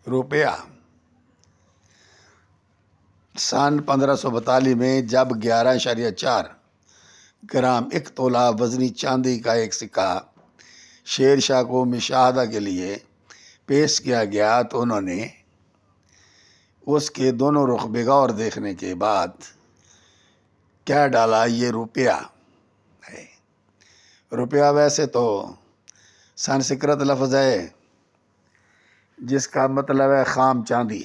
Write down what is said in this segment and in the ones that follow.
روپیہ سن 1542 میں جب 11.4 گرام 1 تولہ وزنی چاندی کا ایک سکہ شیر شاہ کو مشاہدہ کے لیے پیش کیا گیا تو انہوں نے اس کے دونوں رخ بغور دیکھنے کے بعد کہہ ڈالا یہ روپیہ ہے۔ روپیہ ویسے تو سنسکرت لفظ ہے جس کا مطلب ہے خام چاندی،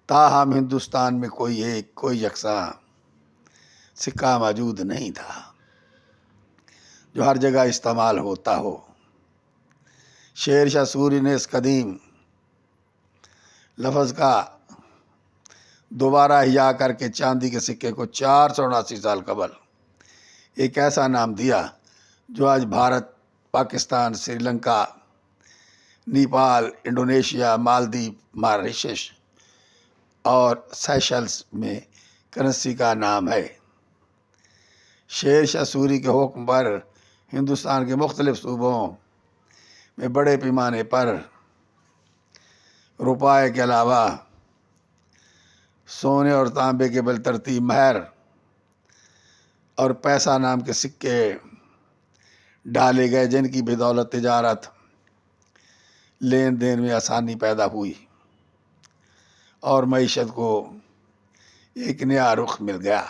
تاہم ہندوستان میں کوئی یکساں سکہ موجود نہیں تھا جو ہر جگہ استعمال ہوتا ہو۔ شیر شاہ سوری نے اس قدیم لفظ کا دوبارہ احیاء کر کے چاندی کے سکے کو 479 سال قبل ایک ایسا نام دیا جو آج بھارت، پاکستان، سری لنکا، نیپال، انڈونیشیا، مالدیپ، ماریشس اور سیشلز میں کرنسی کا نام ہے۔ شیر شاہ سوری کے حکم پر ہندوستان کے مختلف صوبوں میں بڑے پیمانے پر روپے کے علاوہ سونے اور تانبے کے بالترتیب مہر اور پیسہ نام کے سکے ڈالے گئے، جن کی بدولت تجارت، لین دین میں آسانی پیدا ہوئی اور معیشت کو ایک نیا رخ مل گیا۔